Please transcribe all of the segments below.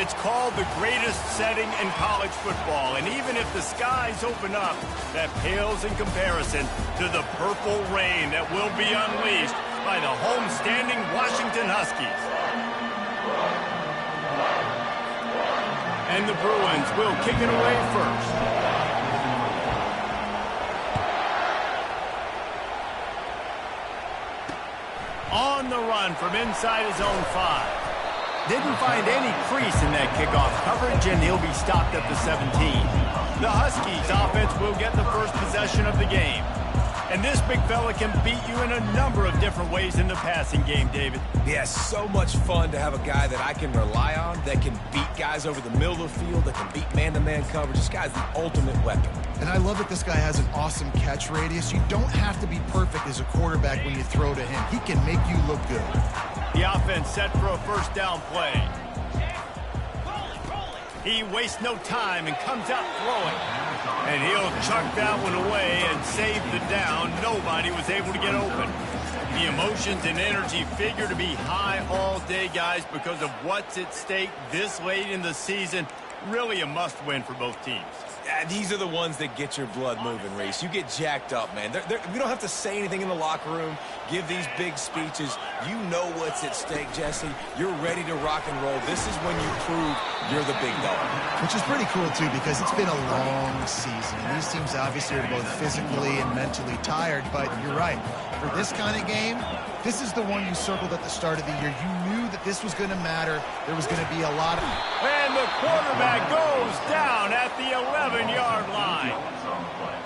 It's called the greatest setting in college football, and even if the skies open up, that pales in comparison to the purple rain that will be unleashed by the homestanding Washington Huskies. And the Bruins will kick it away first. On the run from inside his own 5. Didn't find any crease in that kickoff coverage, and he'll be stopped at the 17. The Huskies offense will get the first possession of the game. And this big fella can beat you in a number of different ways in the passing game, David. Yeah, so much fun to have a guy that I can rely on, that can beat guys over the middle of the field, that can beat man-to-man coverage. This guy's the ultimate weapon. And I love that this guy has an awesome catch radius. You don't have to be perfect as a quarterback when you throw to him. He can make you look good. The offense set for a first down play. He wastes no time and comes out throwing. And he'll chuck that one away and save the down. Nobody was able to get open. The emotions and energy figure to be high all day, guys, because of what's at stake this late in the season. Really a must-win for both teams. Yeah, these are the ones that get your blood moving, Reese. You get jacked up, man. We don't have to say anything in the locker room, give these big speeches. You know what's at stake, Jesse. You're ready to rock and roll. This is when you prove you're the big dog. Which is pretty cool, too, because it's been a long season. And these teams obviously are both physically and mentally tired, but you're right. For this kind of game, this is the one you circled at the start of the year. You knew that this was going to matter. There was going to be a lot of... And the quarterback goes down at the 11-yard line.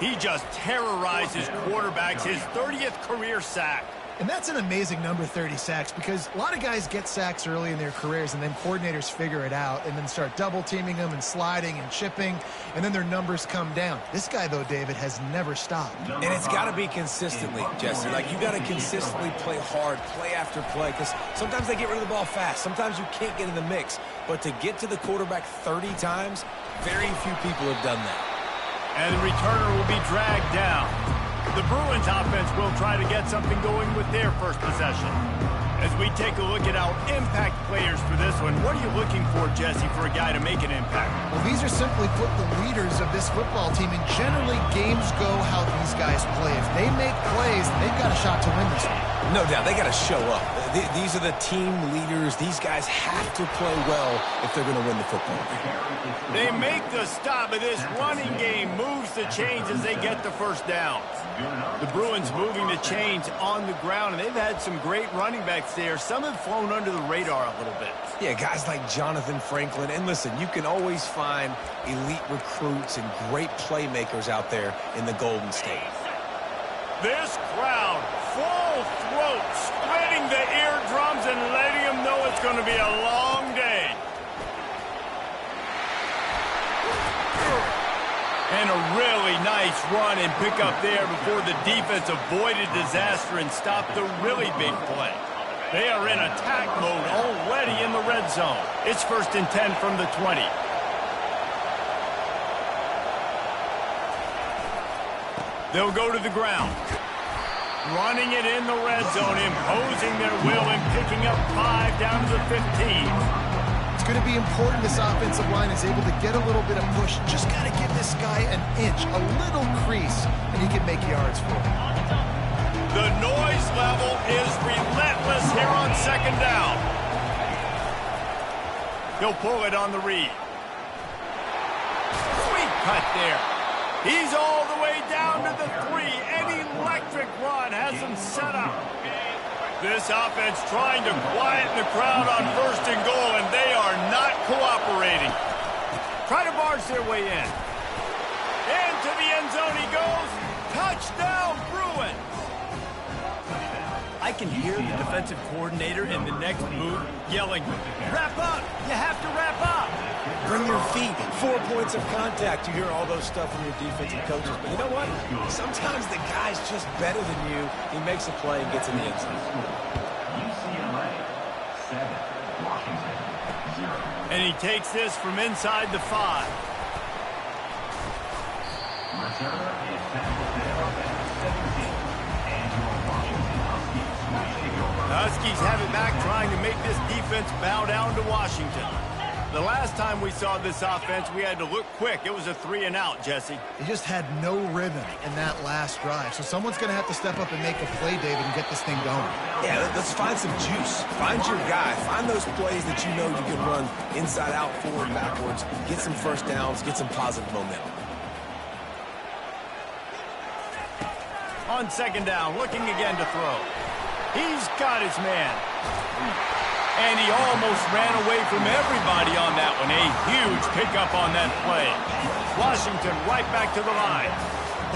He just terrorizes quarterbacks, his 30th career sack. And that's an amazing number, 30 sacks, because a lot of guys get sacks early in their careers, and then coordinators figure it out and then start double-teaming them and sliding and chipping, and then their numbers come down. This guy, though, David, has never stopped. And it's got to be consistently, Jesse. Like, you got to consistently play hard, play after play, because sometimes they get rid of the ball fast. Sometimes you can't get in the mix. But to get to the quarterback 30 times, very few people have done that. And the returner will be dragged down. The Bruins offense will try to get something going with their first possession. As we take a look at our impact players for this one, what are you looking for, Jesse, for a guy to make an impact? Well, these are simply put the leaders of this football team, and generally games go how these guys play. If they make plays, they've got a shot to win this one. No doubt, they got to show up. These are the team leaders. These guys have to play well if they're going to win the football. They make the stop, but this running game moves the chains as they get the first down. The Bruins moving the chains on the ground, and they've had some great running backs there. Some have flown under the radar a little bit. Yeah, guys like Jonathan Franklin. And listen, you can always find elite recruits and great playmakers out there in the Golden State. This crowd, full throat, splitting the eardrums and letting them know it's going to be a long day. And a really nice run and pick up there before the defense avoided disaster and stopped the really big play. They are in attack mode already in the red zone. It's 1st and 10 from the 20. They'll go to the ground. Running it in the red zone, imposing their will and picking up 5 down to the 15. It's going to be important this offensive line is able to get a little bit of push. Just got to give this guy an inch, a little crease, and he can make yards for him. The noise level is relentless here on 2nd down. He'll pull it on the read. Sweet cut there. He's all the way down to the 3. An electric run has him set up. This offense trying to quieten the crowd on 1st and goal, and they are not cooperating. Try to barge their way in. Into the end zone he goes. Touchdown, Bruins. I can hear the defensive coordinator in the next booth yelling, "Wrap up! You have to wrap up!" Bring your feet. 4 points of contact. You hear all those stuff from your defensive coaches. But you know what? Sometimes the guy's just better than you. He makes a play and gets in the end zone. UCLA 7, Washington 0. And he takes this from inside the 5. Returner is San Mateo at 17. And your Washington Huskies will take over. The Huskies have it back, trying to make this defense bow down to Washington. The last time we saw this offense, we had to look quick. It was a 3-and-out, Jesse. He just had no rhythm in that last drive. So someone's going to have to step up and make a play, David, and get this thing going. Yeah, let's find some juice. Find your guy. Find those plays that you know you can run inside out, forward, backwards. Get some first downs. Get some positive momentum. On second down, looking again to throw. He's got his man. And he almost ran away from everybody on that one. A huge pickup on that play. Washington right back to the line.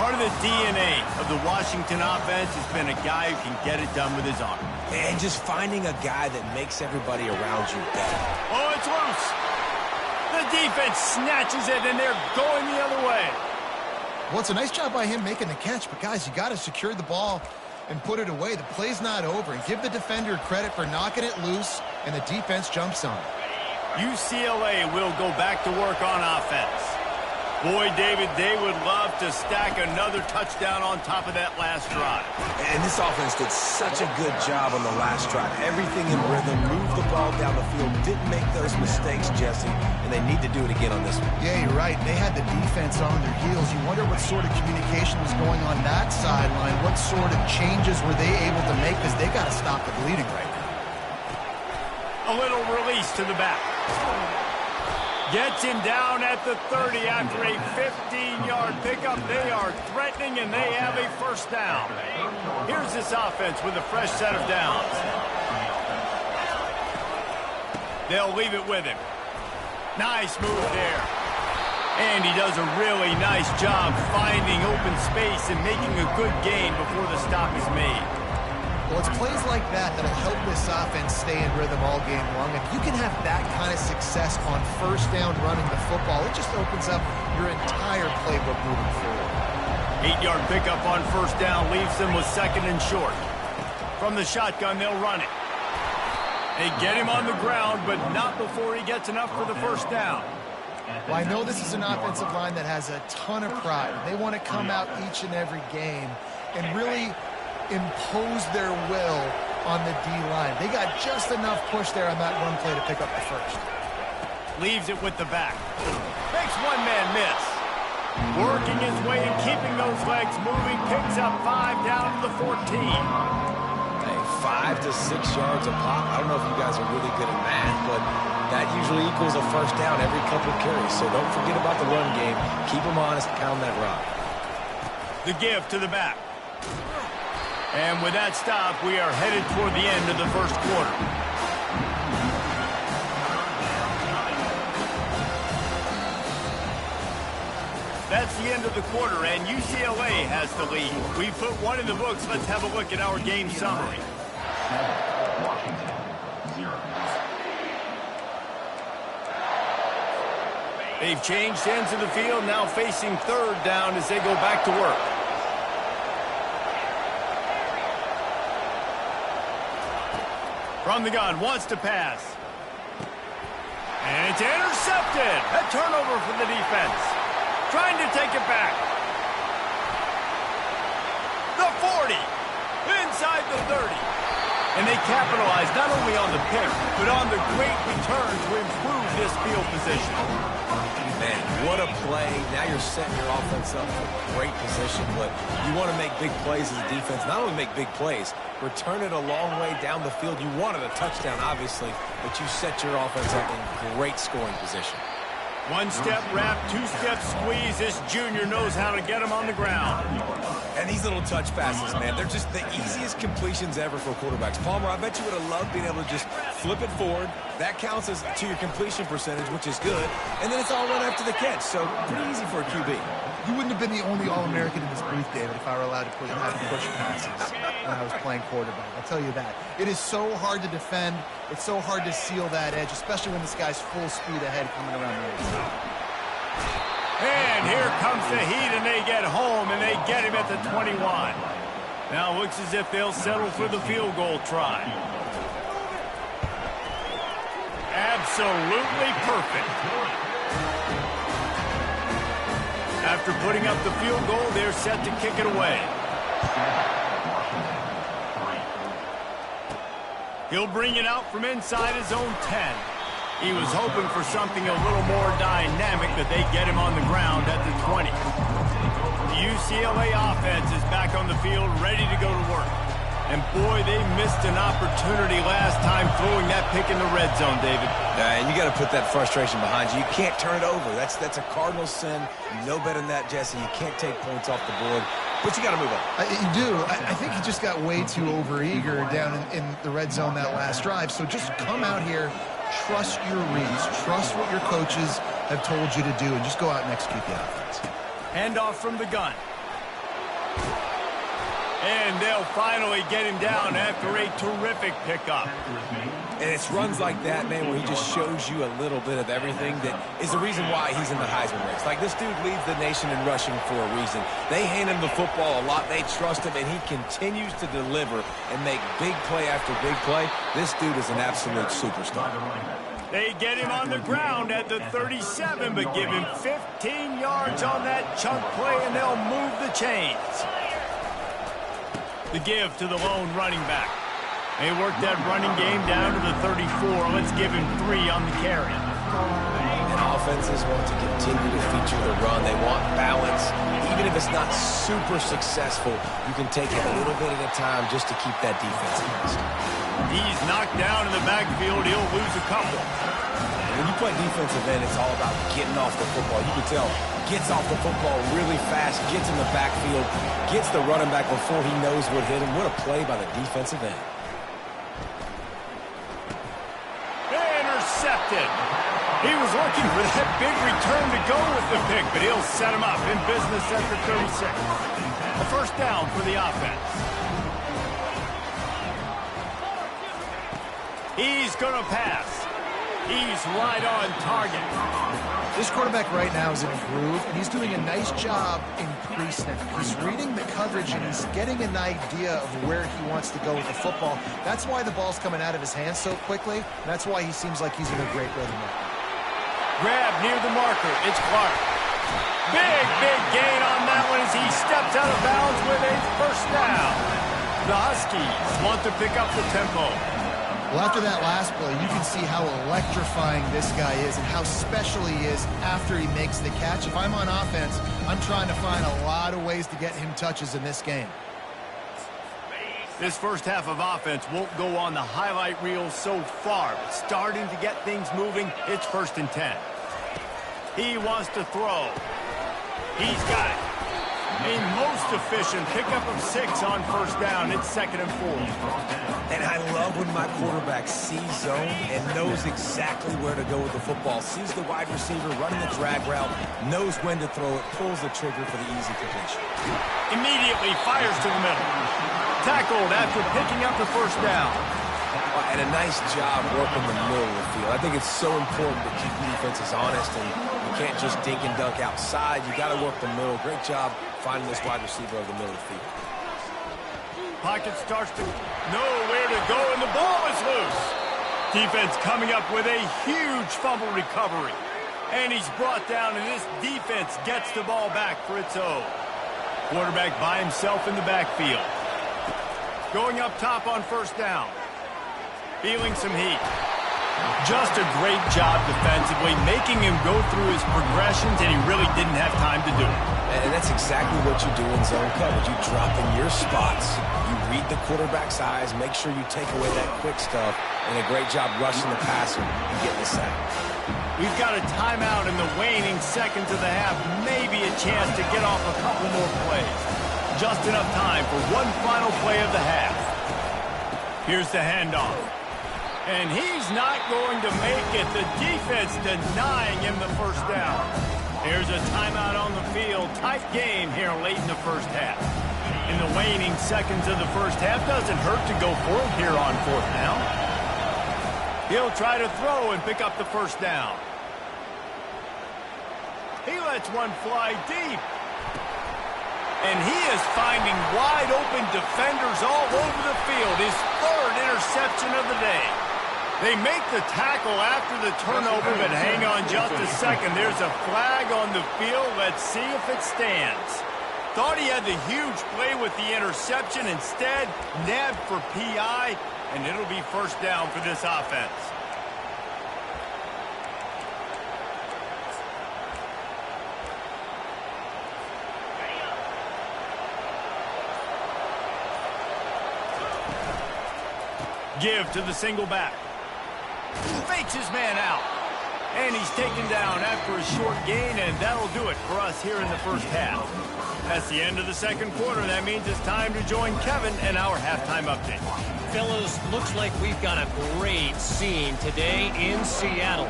Part of the DNA of the Washington offense has been a guy who can get it done with his arm. And just finding a guy that makes everybody around you better. Oh, it's loose. The defense snatches it, and they're going the other way. Well, it's a nice job by him making the catch, but guys, you got to secure the ball and put it away. The play's not over. And give the defender credit for knocking it loose, and the defense jumps on it. UCLA will go back to work on offense. Boy, David, they would love to stack another touchdown on top of that last drive. And this offense did such a good job on the last drive. Everything in rhythm, moved the ball down the field, didn't make those mistakes, Jesse, and they need to do it again on this one. Yeah, you're right. They had the defense on their heels. You wonder what sort of communication was going on that sideline. What sort of changes were they able to make, because they got to stop the bleeding right now. A little release to the back. Gets him down at the 30 after a 15-yard pickup. They are threatening, and they have a first down. Here's this offense with a fresh set of downs. They'll leave it with him. Nice move there. And he does a really nice job finding open space and making a good gain before the stop is made. Well, it's plays like that that'll help this offense stay in rhythm all game long. If you can have that kind of success on first down running the football, it just opens up your entire playbook moving forward. 8-yard pickup on first down leaves them with second and short. From the shotgun, they'll run it. They get him on the ground, but not before he gets enough for the first down. Well, I know this is an offensive line that has a ton of pride. They want to come out each and every game and really impose their will on the D-line. They got just enough push there on that run play to pick up the first. Leaves it with the back. Makes one man miss. Working his way and keeping those legs moving. Picks up 5 down to the 14. Hey, 5 to 6 yards a pop. I don't know if you guys are really good at math, but that usually equals a first down every couple of carries. So don't forget about the run game. Keep them honest, pound that rock. The give to the back. And with that stop, we are headed toward the end of the first quarter. That's the end of the quarter, and UCLA has the lead. We put one in the books. Let's have a look at our game summary. Washington, 0. They've changed ends of the field, now facing third down as they go back to work. From the gun, wants to pass. And it's intercepted. A turnover for the defense. Trying to take it back. The 40. Inside the 30. And they capitalize not only on the pick, but on the great return to improve this field position. Man, what a play. Now you're setting your offense up for great position, but you want to make big plays as a defense. Not only make big plays, return it a long way down the field. You wanted a touchdown, obviously, but you set your offense up in great scoring position. One-step wrap, two-step squeeze. This junior knows how to get him on the ground. And these little touch passes, man, they're just the easiest completions ever for quarterbacks. Palmer, I bet you would have loved being able to just flip it forward. That counts as to your completion percentage, which is good. And then it's all run after the catch, so pretty easy for a QB. You wouldn't have been the only All-American in this booth, David, if I were allowed to have push passes when I was playing quarterback. I'll tell you that. It is so hard to defend. It's so hard to seal that edge, especially when this guy's full speed ahead coming around the outside. And here comes the heat, and they get home, and they get him at the 21. Now it looks as if they'll settle for the field goal try. Absolutely perfect. After putting up the field goal, they're set to kick it away. He'll bring it out from inside his own 10. He was hoping for something a little more dynamic, that they get him on the ground at the 20. The UCLA offense is back on the field, ready to go to work. And boy, they missed an opportunity last time throwing that pick in the red zone, David. And you got to put that frustration behind you. You can't turn it over. That's a cardinal sin. You know better than that, Jesse. You can't take points off the board. But you got to move on. You do. I think he just got way too overeager down in the red zone that last drive. So just come out here, trust your reads, trust what your coaches have told you to do, and just go out and execute the offense. Handoff from the gun. And they'll finally get him down after a terrific pickup. And it's runs like that, man, where he just shows you a little bit of everything that is the reason why he's in the Heisman race. Like, this dude leads the nation in rushing for a reason. They hand him the football a lot. They trust him, and he continues to deliver and make big play after big play. This dude is an absolute superstar. They get him on the ground at the 37, but give him 15 yards on that chunk play, and they'll move the chains. The give to the lone running back. They work that running game down to the 34. Let's give him 3 on the carry. And offenses want to continue to feature the run. They want balance. Even if it's not super successful, you can take it a little bit at a time just to keep that defense honest. He's knocked down in the backfield. He'll lose a couple. When you play defensive end, it's all about getting off the football. You can tell, gets off the football really fast, gets in the backfield, gets the running back before he knows what hit him. What a play by the defensive end. Intercepted. He was looking for that big return to go with the pick, but he'll set him up in business at the 36. A first down for the offense. He's going to pass. He's right on target. This quarterback right now is in a groove, and he's doing a nice job in pre-snap. He's reading the coverage, and he's getting an idea of where he wants to go with the football. That's why the ball's coming out of his hands so quickly. That's why he seems like he's in a great rhythm right now. Grab near the marker. It's Clark. Big gain on that one as he steps out of bounds with a first down. The Huskies want to pick up the tempo. Well, after that last play, you can see how electrifying this guy is and how special he is after he makes the catch. If I'm on offense, I'm trying to find a lot of ways to get him touches in this game. This first half of offense won't go on the highlight reel so far, but starting to get things moving. It's 1st and 10. He wants to throw. He's got it. A most efficient pickup of 6 on first down. It's 2nd and 4. And I love when my quarterback sees zone and knows exactly where to go with the football. Sees the wide receiver running the drag route, knows when to throw it, pulls the trigger for the easy completion. Immediately fires to the middle. Tackled after picking up the first down. And a nice job working the middle of the field. I think it's so important to keep defenses honest, and you can't just dink and dunk outside. You got to work the middle. Great job finding this wide receiver of the middle of the field. Pocket starts to know where to go, and the ball is loose. Defense coming up with a huge fumble recovery. And he's brought down, and this defense gets the ball back for its own. Quarterback by himself in the backfield. Going up top on first down. Feeling some heat. Just a great job defensively, making him go through his progressions, and he really didn't have time to do it. And that's exactly what you do in zone coverage. You drop in your spots. You read the quarterback's eyes, make sure you take away that quick stuff, and a great job rushing the passer and getting the sack. We've got a timeout in the waning seconds of the half, maybe a chance to get off a couple more plays. Just enough time for one final play of the half. Here's the handoff. And he's not going to make it. The defense denying him the first down. Here's a timeout on the field. Tight game here late in the first half. In the waning seconds of the first half, doesn't hurt to go for it here on 4th down. He'll try to throw and pick up the first down. He lets one fly deep. And he is finding wide-open defenders all over the field. His 3rd interception of the day. They make the tackle after the turnover, but hang on just a second. There's a flag on the field. Let's see if it stands. Thought he had the huge play with the interception. Instead, nabbed for PI, and it'll be first down for this offense. Give to the single back. Fakes his man out. And he's taken down after a short gain, and that'll do it for us here in the first half. That's the end of the second quarter. That means it's time to join Kevin and our halftime update. Fellas, looks like we've got a great scene today in Seattle.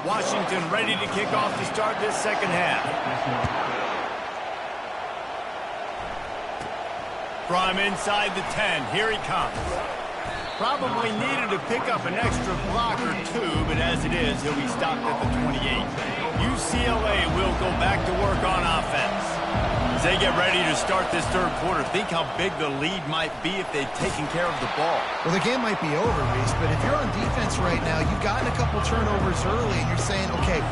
Washington ready to kick off to start this second half. From inside the 10, here he comes. Probably needed to pick up an extra block or two, but as it is, he'll be stopped at the 28. UCLA will go back to work on offense. As they get ready to start this third quarter, think how big the lead might be if they'd taken care of the ball. Well, the game might be over, Reese, but if you're on defense right now, you've gotten a couple turnovers early, and you're saying, okay,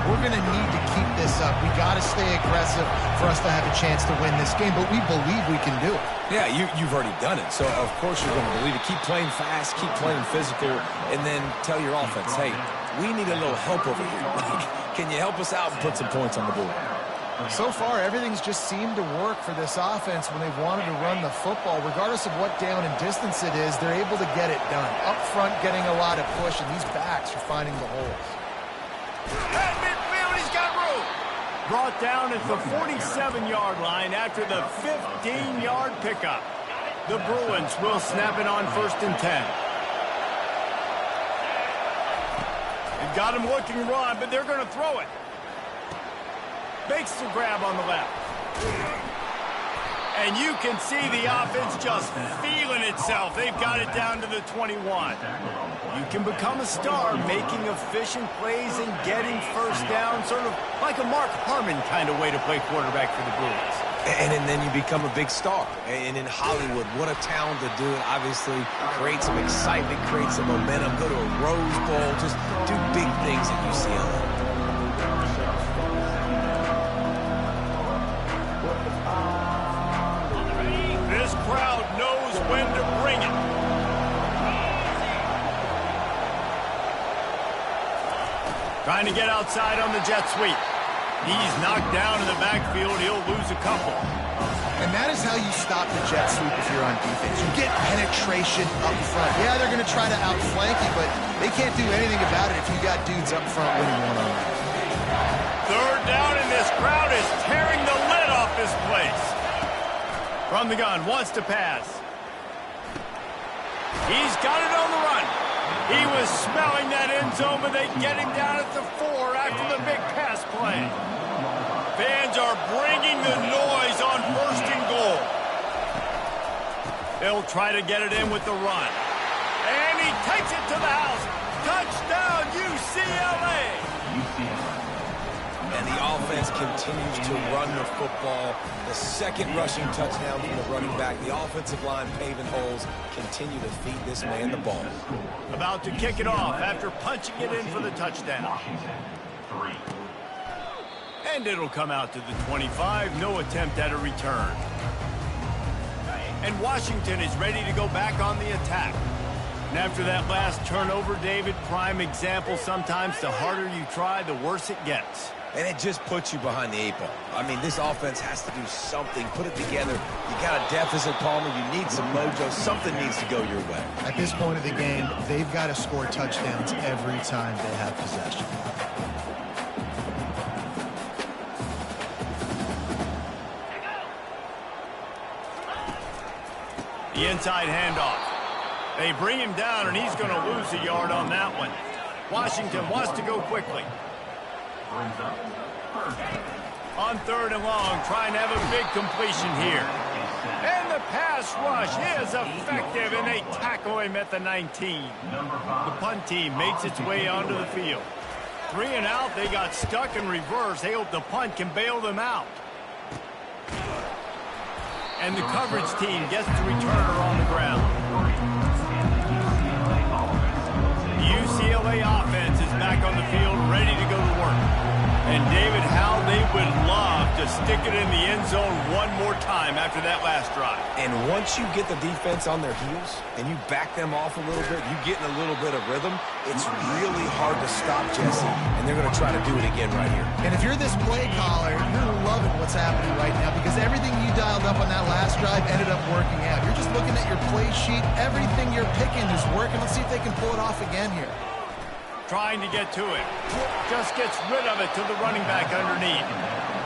we're going to need to keep this up. We got to stay aggressive for us to have a chance to win this game, but we believe we can do it. Yeah, you've already done it, so of course you're going to believe it. Keep playing fast, keep playing physical, and then tell your offense, hey, we need a little help over here. Can you help us out and put some points on the board? So far, everything's just seemed to work for this offense when they've wanted to run the football. Regardless of what down and distance it is, they're able to get it done. Up front, getting a lot of push, and these backs are finding the holes. At midfield, he's got room. Brought down at the 47-yard line after the 15-yard pickup. The Bruins will snap it on 1st and 10. They've got him looking run, but they're going to throw it. Makes the grab on the left. And you can see the offense just feeling itself. They've got it down to the 21. You can become a star making efficient plays and getting first down, sort of like a Mark Harmon kind of way to play quarterback for the Bruins. And then you become a big star. And in Hollywood, what a town to do it. Obviously, create some excitement, create some momentum, go to a Rose Bowl, just do big things at UCLA. This crowd knows when to bring it. Trying to get outside on the jet sweep. He's knocked down in the backfield. He'll lose a couple. And that is how you stop the jet sweep if you're on defense. You get penetration up front. Yeah, they're going to try to outflank you, but they can't do anything about it if you got dudes up front winning one-on-one. Third down, and this crowd is tearing the lid off this place. From the gun, wants to pass. He's got it on the run. He was smelling that end zone, but they get him down at the 4 after the big pass play. Fans are bringing the noise on 1st and goal. They'll try to get it in with the run. And he takes it to the house. Touchdown, UCLA! And the offense continues to run the football. The second rushing touchdown from the running back. The offensive line paving holes. Continue to feed this man the ball. About to kick it off after punching it in for the touchdown. And it'll come out to the 25. No attempt at a return. And Washington is ready to go back on the attack. And after that last turnover, David, prime example, sometimes the harder you try, the worse it gets. And it just puts you behind the 8 ball. I mean, this offense has to do something. Put it together. You got a deficit, Palmer. You need some mojo. Something needs to go your way. At this point of the game, they've got to score touchdowns every time they have possession. The inside handoff. They bring him down, and he's going to lose a yard on that one. Washington wants to go quickly. On 3rd and long, trying to have a big completion here. And the pass rush is effective, and they tackle him at the 19. The punt team makes its way onto the field. 3 and out, they got stuck in reverse. They hope the punt can bail them out. And the coverage team gets the returner on the ground. The UCLA offense is back on the field, ready to go to work. And David, how they would love to stick it in the end zone one more time after that last drive. And once you get the defense on their heels and you back them off a little bit, you get in a little bit of rhythm, it's really hard to stop, Jesse, and they're going to try to do it again right here. And if you're this play caller, you're loving what's happening right now because everything you dialed up on that last drive ended up working out. You're just looking at your play sheet. Everything you're picking is working. Let's see if they can pull it off again here. Trying to get to it. Just gets rid of it to the running back underneath.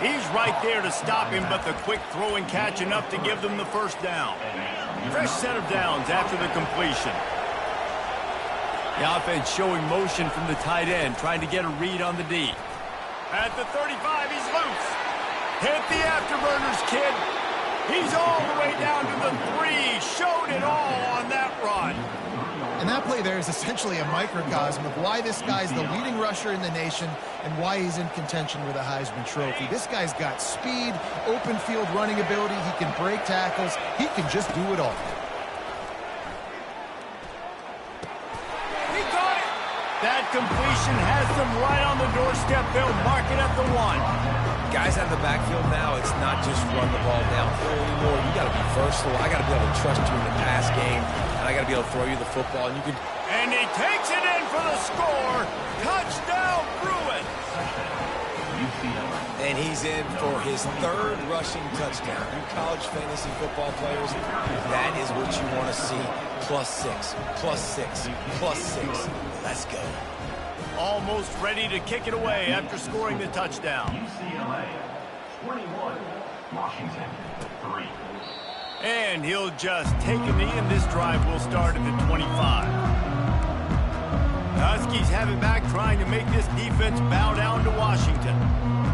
He's right there to stop him, but the quick throw and catch enough to give them the first down. Fresh set of downs after the completion. The offense showing motion from the tight end, trying to get a read on the D. At the 35, he's loose. Hit the afterburners, kid. He's all the way down to the 3. Showed it all on that run. And that play there is essentially a microcosm of why this guy's the leading rusher in the nation and why he's in contention with a Heisman Trophy. This guy's got speed, open field running ability. He can break tackles. He can just do it all. He got it. That completion has them right on the doorstep. They'll mark it at the 1. Guys out of the backfield now, it's not just run the ball downfield anymore. You got to be versatile. I got to be able to trust you in the pass game, and I got to be able to throw you the football. And you can. And he takes it in for the score. Touchdown, Bruins. And he's in for his 3rd rushing touchdown. You college fantasy football players, that is what you want to see. +6, +6, +6. Let's go. Almost ready to kick it away after scoring the touchdown. UCLA 21, Washington 3. And he'll just take a knee, and this drive will start at the 25. The Huskies have it back, trying to make this defense bow down to Washington.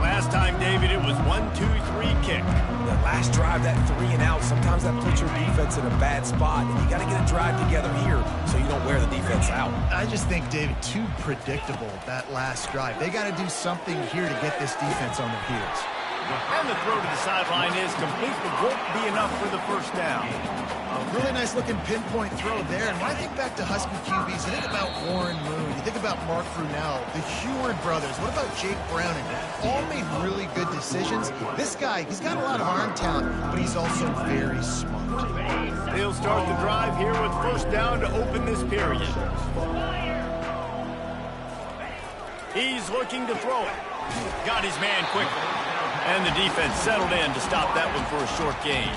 Last time, David, it was 1-2-3 kick. That last drive, that 3 and out, sometimes that puts your defense in a bad spot, and you got to get a drive together here so you don't wear the defense out. I just think, David, too predictable, that last drive. They got to do something here to get this defense on their heels. And the throw to the sideline is complete, but won't be enough for the first down. Really nice looking pinpoint throw there. And when I think back to Husky QBs, you think about Warren Moon, you think about Mark Brunell, the Heward brothers, what about Jake Browning? All made really good decisions. This guy, he's got a lot of arm talent, but he's also very smart. They'll start the drive here with first down to open this period. He's looking to throw it. Got his man quickly. And the defense settled in to stop that one for a short gain.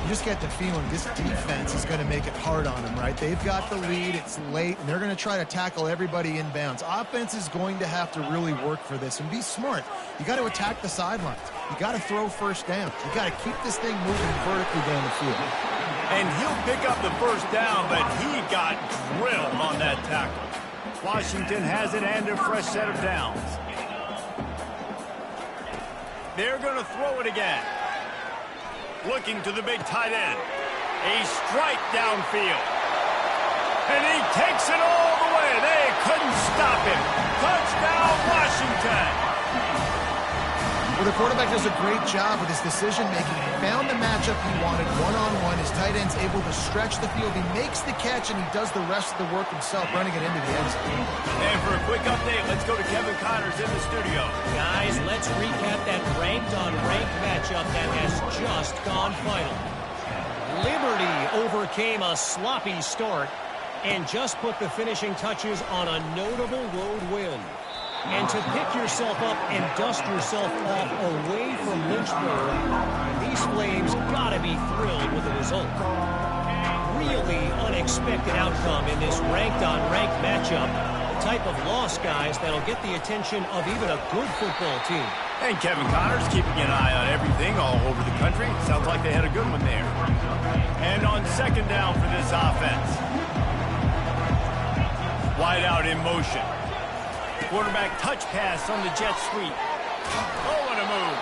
You just get the feeling this defense is going to make it hard on them, right? They've got the lead, it's late, and they're going to try to tackle everybody inbounds. Offense is going to have to really work for this and be smart. You got to attack the sidelines. You got to throw first down. You got to keep this thing moving vertically down the field. And he'll pick up the first down, but he got drilled on that tackle. Washington has it and a fresh set of downs. They're going to throw it again. Looking to the big tight end. A strike downfield. And he takes it all the way. They couldn't stop him. Touchdown, Washington. Well, the quarterback does a great job with his decision-making. He found the matchup he wanted one-on-one. His tight end's able to stretch the field. He makes the catch, and he does the rest of the work himself, running it into the end zone. And for a quick update, let's go to Kevin Connors in the studio. Guys, let's recap that ranked-on-ranked matchup that has just gone final. Liberty overcame a sloppy start and just put the finishing touches on a notable road win. And to pick yourself up and dust yourself off away from Lynchburg, these Flames gotta be thrilled with the result. Really unexpected outcome in this ranked-on-ranked matchup. The type of loss, guys, that'll get the attention of even a good football team. And Kevin Connors keeping an eye on everything all over the country. Sounds like they had a good one there. And on second down for this offense. Wide out in motion. Quarterback touch pass on the jet sweep. Oh, what a move.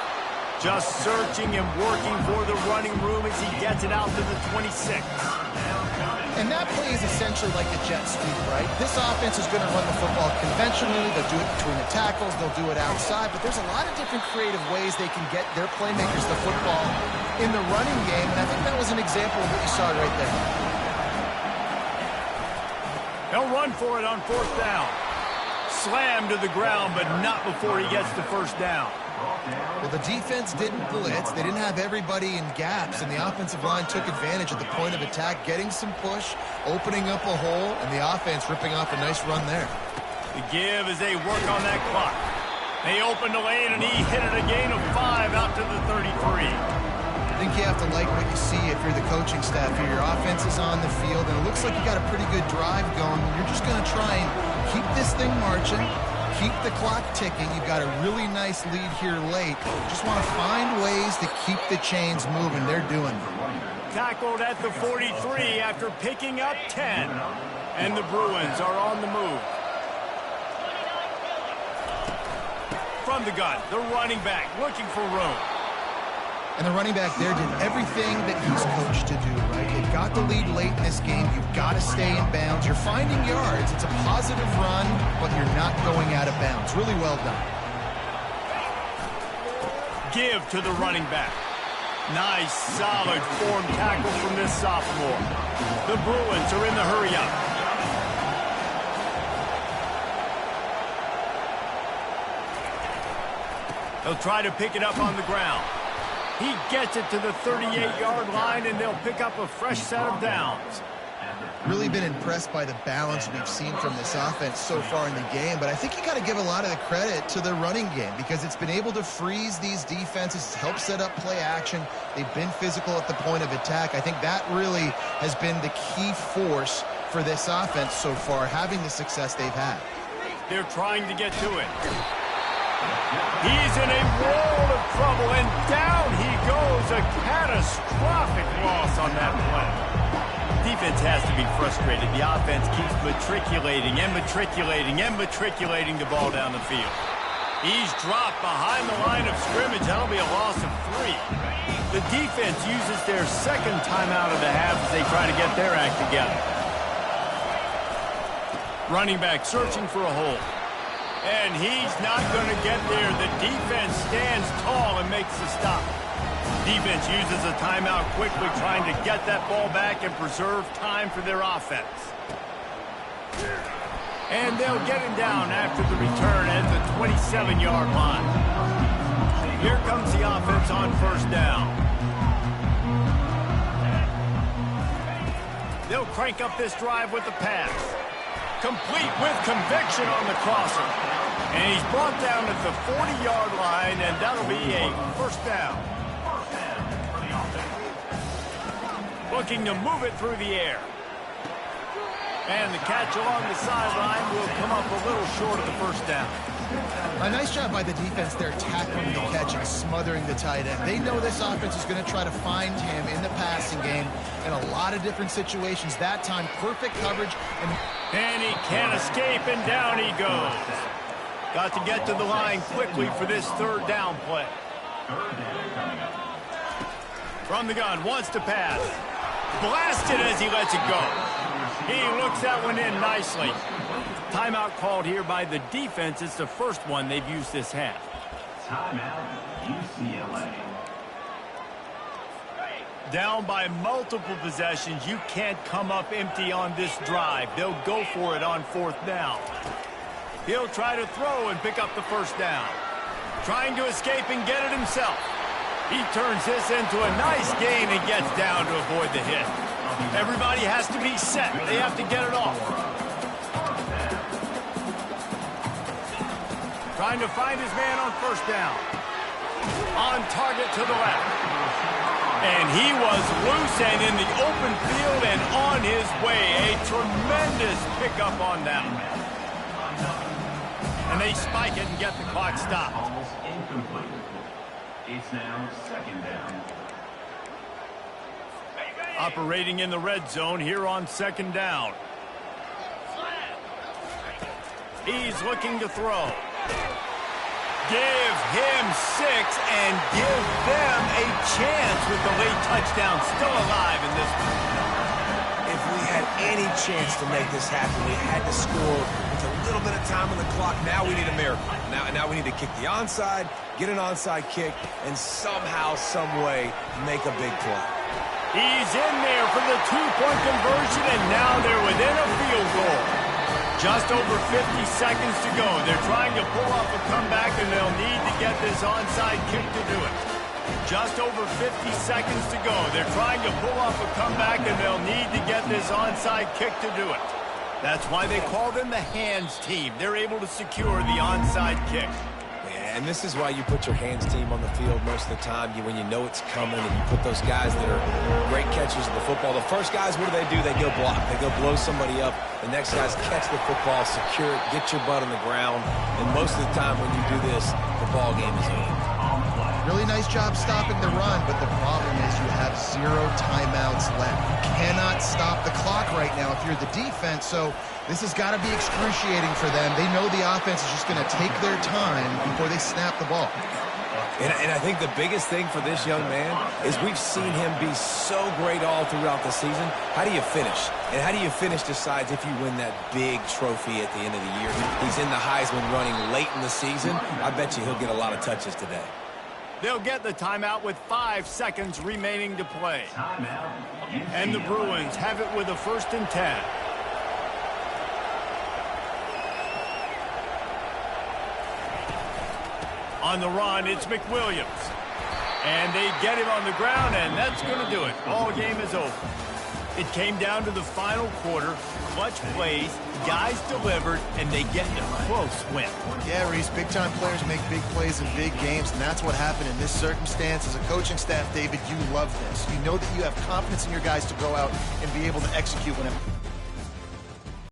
Just searching and working for the running room as he gets it out to the 26. And that play is essentially like the jet sweep, right? This offense is going to run the football conventionally. They'll do it between the tackles. They'll do it outside. But there's a lot of different creative ways they can get their playmakers the football in the running game. And I think that was an example of what you saw right there. They'll run for it on fourth down. slammed to the ground, but not before he gets the first down. Well, the defense didn't blitz. They didn't have everybody in gaps, and the offensive line took advantage at the point of attack, getting some push, opening up a hole, and the offense ripping off a nice run there. The give as they work on that clock. They opened the lane, and he hit it a gain of 5 out to the 33. I think you have to like what you see if you're the coaching staff here. Your offense is on the field, and it looks like you got a pretty good drive going. You're just going to try and keep this thing marching, keep the clock ticking. You've got a really nice lead here late. Just want to find ways to keep the chains moving. They're doing it. Tackled at the 43 after picking up 10. And the Bruins are on the move. From the gun, the running back looking for room. And the running back there did everything that he's coached to do, right? They've got the lead late in this game. You've got to stay in bounds. You're finding yards. It's a positive run, but you're not going out of bounds. Really well done. Give to the running back. Nice, solid form tackle from this sophomore. The Bruins are in the hurry-up. They'll try to pick it up on the ground. He gets it to the 38-yard line, and they'll pick up a fresh set of downs. Really been impressed by the balance we've seen from this offense so far in the game, but I think you got to give a lot of the credit to the running game because it's been able to freeze these defenses, help set up play action. They've been physical at the point of attack. I think that really has been the key force for this offense so far, having the success they've had. They're trying to get to it. He's in a world of trouble, and down he goes. A catastrophic loss on that play. Defense has to be frustrated. The offense keeps matriculating and matriculating and matriculating the ball down the field. He's dropped behind the line of scrimmage. That'll be a loss of 3. The defense uses their second timeout of the half as they try to get their act together. Running back searching for a hole. And he's not going to get there. The defense stands tall and makes the stop. Defense uses a timeout quickly, trying to get that ball back and preserve time for their offense. And they'll get him down after the return at the 27-yard line. Here comes the offense on first down. They'll crank up this drive with the pass. Complete with conviction on the crosser. And he's brought down at the 40-yard line, and that'll be a first down. Looking to move it through the air. And the catch along the sideline will come up a little short of the first down. A nice job by the defense there, tackling the catch and smothering the tight end. They know this offense is going to try to find him in the passing game in a lot of different situations. That time, perfect coverage. And he can't escape, and down he goes. Got to get to the line quickly for this third down play. From the gun, wants to pass. Blasted as he lets it go. He looks that one in nicely. Timeout called here by the defense. It's the first one they've used this half. Timeout, UCLA. Down by multiple possessions, you can't come up empty on this drive. They'll go for it on fourth down. He'll try to throw and pick up the first down. Trying to escape and get it himself. He turns this into a nice gain and gets down to avoid the hit. Everybody has to be set. They have to get it off. Trying to find his man on first down. On target to the left. And he was loose and in the open field and on his way. A tremendous pickup on that. And they spike it and get the clock stopped. Almost incomplete. It's now second down. Operating in the red zone here on second down. He's looking to throw. Give him 6 and give them a chance with the late touchdown still alive in this one. If we had any chance to make this happen, we had to score with a little bit of time on the clock. Now we need a miracle. Now we need to kick the onside, get an onside kick, and somehow, some way, make a big play. He's in there for the 2-point conversion, and now they're within a field goal. Just over 50 seconds to go. They're trying to pull off a comeback, and they'll need to get this onside kick to do it. Just over 50 seconds to go. They're trying to pull off a comeback, and they'll need to get this onside kick to do it. That's why they call them the hands team. They're able to secure the onside kick. And this is why you put your hands team on the field most of the time when you know it's coming, and you put those guys that are great catchers of the football. The first guys, what do? They go block. They go blow somebody up. The next guys catch the football, secure it, get your butt on the ground. And most of the time when you do this, the ball game is over. Really nice job stopping the run, but the problem is you have 0 timeouts left. You cannot stop the clock right now if you're the defense, so this has got to be excruciating for them. They know the offense is just going to take their time before they snap the ball. And I think the biggest thing for this young man is we've seen him be so great all throughout the season. How do you finish? And how do you finish decides if you win that big trophy at the end of the year. He's in the Heisman running late in the season. I bet you he'll get a lot of touches today. They'll get the timeout with 5 seconds remaining to play. And the Bruins have it with a 1st and 10. On the run, it's McWilliams. And they get him on the ground, and that's going to do it. Ball game is over. It came down to the final quarter. Clutch plays, guys delivered, and they get a close win. Yeah, Reese, big-time players make big plays in big games, and that's what happened in this circumstance. As a coaching staff, David, you love this. You know that you have confidence in your guys to go out and be able to execute whenever.